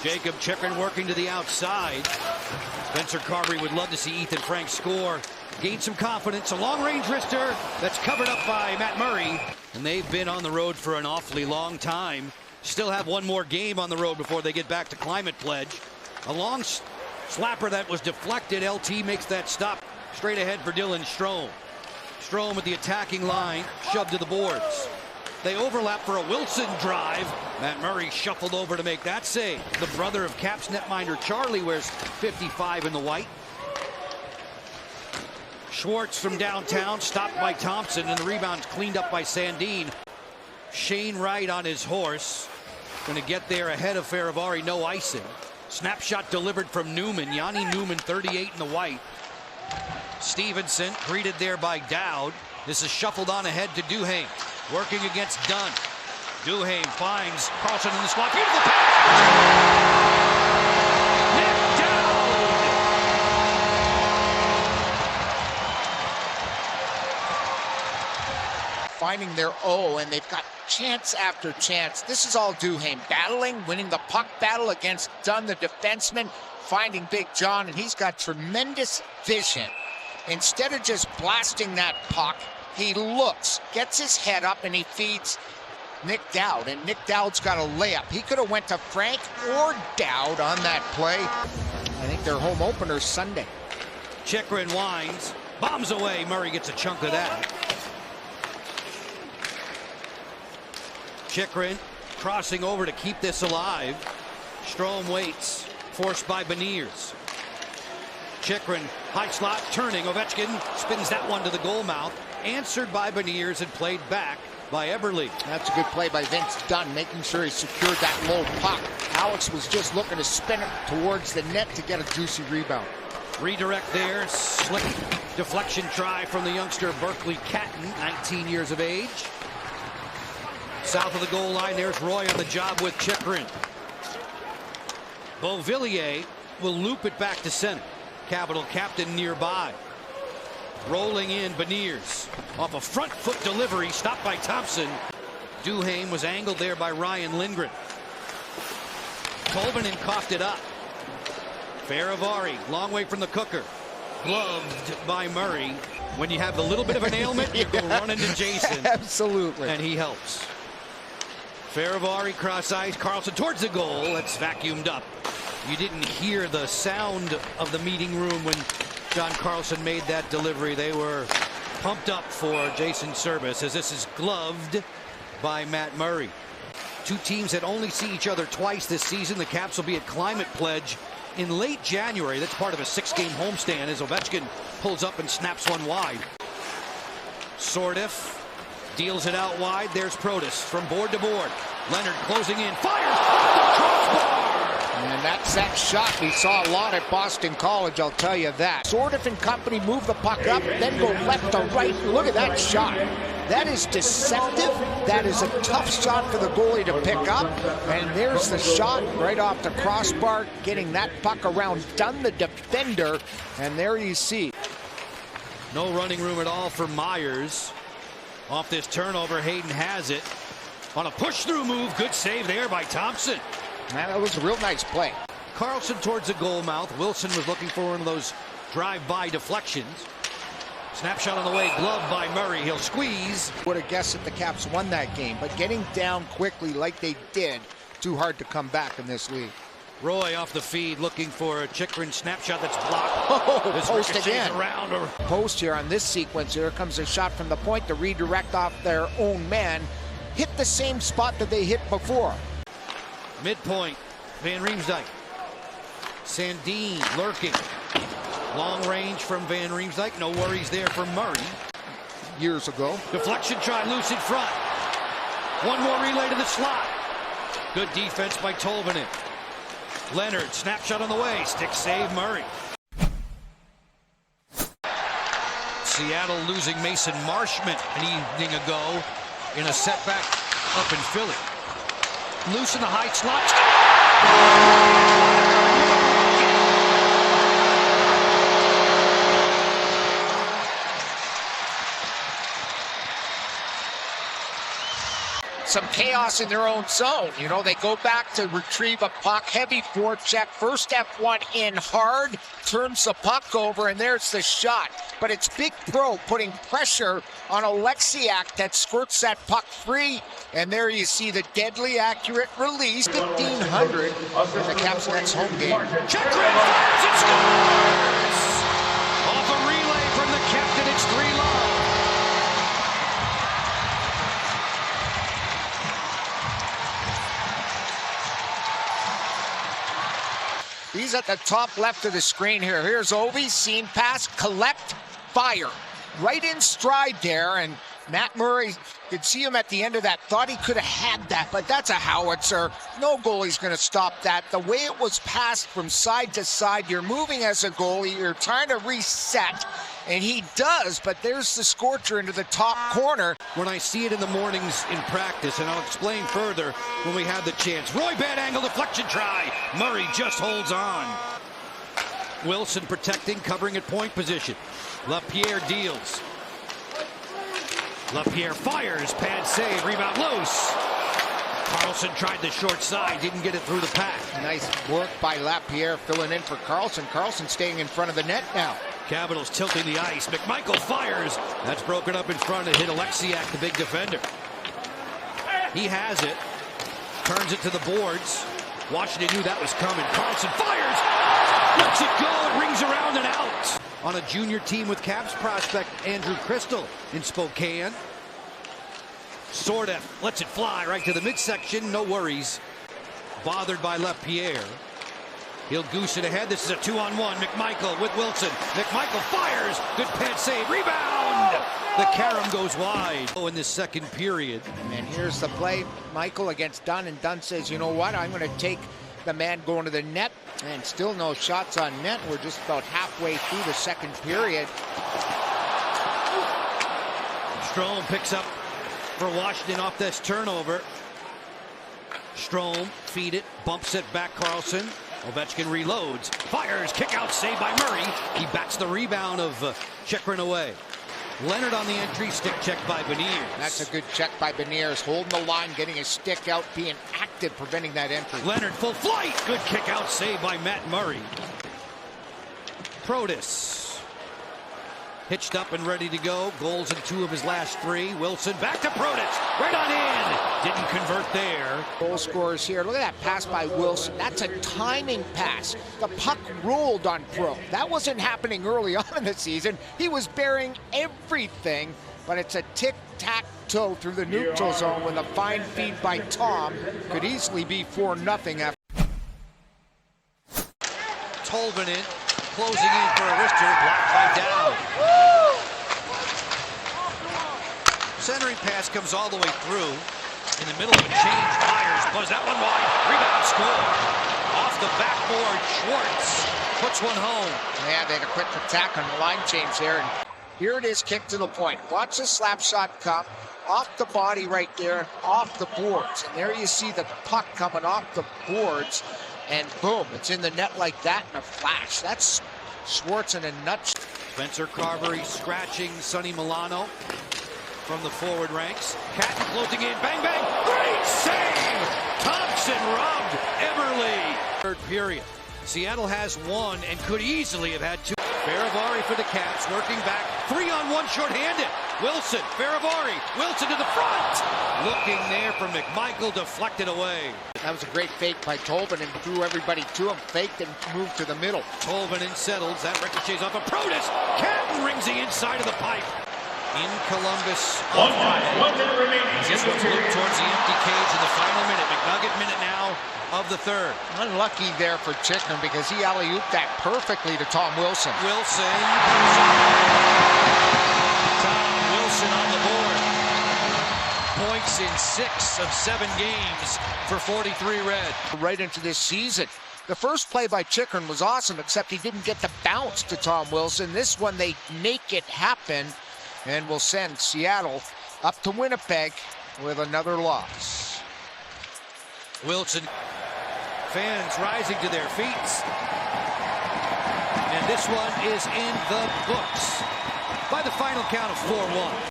Jacob Chikrin working to the outside. Spencer Carberry would love to see Ethan Frank score. Gain some confidence. A long-range wrister that's covered up by Matt Murray. And they've been on the road for an awfully long time. Still have one more game on the road before they get back to Climate Pledge. A long slapper that was deflected. LT makes that stop straight ahead for Dylan Strome. Strome at the attacking line, shoved to the boards. They overlap for a Wilson drive. Matt Murray shuffled over to make that save. The brother of Caps netminder Charlie wears 55 in the white. Schwartz from downtown, stopped by Thompson, and the rebound's cleaned up by Sandin. Shane Wright on his horse. Going to get there ahead of Faravari, no icing. Snapshot delivered from Newman. Yanni Newman, 38 in the white. Stevenson greeted there by Dowd. This is shuffled on ahead to Duhaime. Working against Dunn. Duhaime finds Carlson in the slot. Beautiful pass! Nick Dowd! Finding their O, and they've got chance after chance. This is all Duhaime battling, winning the puck battle against Dunn, the defenseman, finding Big John, and he's got tremendous vision. Instead of just blasting that puck, he looks, gets his head up, and he feeds Nick Dowd, and Nick Dowd's got a layup. He could have went to Frank or Dowd on that play. I think their home opener Sunday. Chikrin winds, bombs away. Murray gets a chunk of that. Chikrin crossing over to keep this alive. Strome waits, forced by Beniers. Chikrin, high slot, turning. Ovechkin spins that one to the goal mouth. Answered by Beniers and played back by Eberle. That's a good play by Vince Dunn, making sure he secured that low puck. Alex was just looking to spin it towards the net to get a juicy rebound. Redirect there, slick deflection try from the youngster Berkeley Catton, 19 years of age. South of the goal line, there's Roy on the job with Chikrin. Beauvillier will loop it back to center. Capital captain nearby. Rolling in Beniers. Off a front foot delivery, stopped by Thompson. Duhaime was angled there by Ryan Lindgren. Tolvanen coughed it up. Faravari, long way from the cooker. Gloved by Murray. When you have a little bit of an ailment, you go run into Jason. Absolutely. And he helps. Faravari cross ice, Carlson towards the goal. That's vacuumed up. You didn't hear the sound of the meeting room when John Carlson made that delivery. They were pumped up for Jason Service as this is gloved by Matt Murray. Two teams that only see each other twice this season. The Caps will be at Climate Pledge in late January. That's part of a 6-game homestand as Ovechkin pulls up and snaps one wide. Sordiff deals it out wide. There's Protas from board to board. Leonard closing in, fires off the crossbar. And that's that shot we saw a lot at Boston College, I'll tell you that. Sordiff and company move the puck up, then go left to right. Look at that shot. That is deceptive. That is a tough shot for the goalie to pick up. And there's the shot right off the crossbar, getting that puck around Dunn, the defender. And there you see. No running room at all for Myers. Off this turnover, Hayden has it. On a push-through move, good save there by Thompson. Man, that was a real nice play. Carlson towards the goal mouth. Wilson was looking for one of those drive-by deflections. Snapshot on the way, gloved by Murray. He'll squeeze. Would have guessed that the Caps won that game, but getting down quickly like they did, too hard to come back in this league. Roy off the feed, looking for a Chikrin snapshot that's blocked. Oh, this post again. Around or... Post here on this sequence. Here comes a shot from the point to redirect off their own man. Hit the same spot that they hit before. Midpoint, Van Riemsdyk. Sandin lurking. Long range from Van Riemsdyk. No worries there for Murray. Years ago. Deflection try loose in front. One more relay to the slot. Good defense by Tolvanen. Leonard, snapshot on the way. Stick save Murray. Seattle losing Mason Marshman an evening ago in a setback up in Philly. Loose in the high slot. some chaos in their own zone. You know, they go back to retrieve a puck, heavy forecheck, first step one in hard, turns the puck over, and there's the shot. But it's Big Pro putting pressure on Oleksiak that squirts that puck free. And there you see the deadly accurate release, 1,500 in the Caps' next home game. Chekrin fires and scores! Off a relay from the captain, it's 3-love. He's at the top left of the screen here. Here's Ovi, seam pass, collect, fire. Right in stride there, and Matt Murray, could see him at the end of that, thought he could have had that, but that's a howitzer. No goalie's going to stop that. The way it was passed from side to side, you're moving as a goalie, you're trying to reset, and he does, but there's the scorcher into the top corner. When I see it in the mornings in practice, and I'll explain further when we have the chance. Roy, bad angle deflection try. Murray just holds on. Wilson protecting, covering at point position. LaPierre deals. LaPierre fires, pad save, rebound loose. Carlson tried the short side, didn't get it through the pack. Nice work by LaPierre filling in for Carlson. Carlson staying in front of the net now. Capitals tilting the ice. McMichael fires. That's broken up in front and hit Oleksiak, the big defender. He has it. Turns it to the boards. Washington knew that was coming. Carlson fires. Lets it go. It rings around and out. On a junior team with Caps prospect Andrew Crystal in Spokane. Sorta lets it fly right to the midsection. No worries. Bothered by LaPierre. He'll goose it ahead. This is a 2-on-1. McMichael with Wilson. McMichael fires. Good pad save. Rebound. The carom goes wide. Oh, in this second period. And here's the play. Michael against Dunn, and Dunn says, you know what? I'm going to take the man going to the net, and still no shots on net. We're just about halfway through the second period. Strome picks up for Washington off this turnover. Strome, feed it, bumps it back. Carlson. Ovechkin reloads, fires, kick out, saved by Murray. He bats the rebound of Chekrin away. Leonard on the entry, stick check by Beniers. That's a good check by Beniers, holding the line, getting his stick out, being active, preventing that entry. Leonard full flight, good kick out, saved by Matt Murray. Protas. Hitched up and ready to go. Goals in 2 of his last 3. Wilson back to Protas. Right on in. Didn't convert there. Goal scorers here. Look at that pass by Wilson. That's a timing pass. The puck rolled on Pro. That wasn't happening early on in the season. He was burying everything, but it's a tic-tac-toe through the neutral zone with a fine feed by Tom. Could easily be 4-0 after. Tolvanen closing in for a wrister, blocked by Dow. Centering pass comes all the way through. In the middle of a change, fires, buzz that one wide, rebound, score. Off the backboard, Schwartz puts one home. Yeah, they had a quick attack on the line change there. And here it is, kicked to the point. Watch the slap shot come off the body right there, off the boards. And there you see the puck coming off the boards. And boom, it's in the net like that in a flash. That's Schwartz in a nutshell. Spencer Carberry scratching Sonny Milano from the forward ranks. Catton floating in, bang, bang, great save! Thompson robbed Eberle. Third period. Seattle has 1 and could easily have had 2. Faravari for the Caps, working back, 3-on-1 shorthanded. Wilson, Faravari, Wilson to the front. Looking there for McMichael, deflected away. That was a great fake by Tolvanen, threw everybody to him, faked and moved to the middle. Tolvanen settles, that ricochets off of Protas. Catton rings the inside of the pipe. In Columbus. This one's looped towards the empty cage in the final minute. McNugget minute now of the third. Unlucky there for Chikrin because he alley-ooped that perfectly to Tom Wilson. Wilson. Tom Wilson on the board. Points in 6 of 7 games for 43 Red. Right into this season. The first play by Chikrin was awesome, except he didn't get the bounce to Tom Wilson. This one, they make it happen and will send Seattle up to Winnipeg with another loss. Wilson. Fans rising to their feet. And this one is in the books by the final count of 4-1.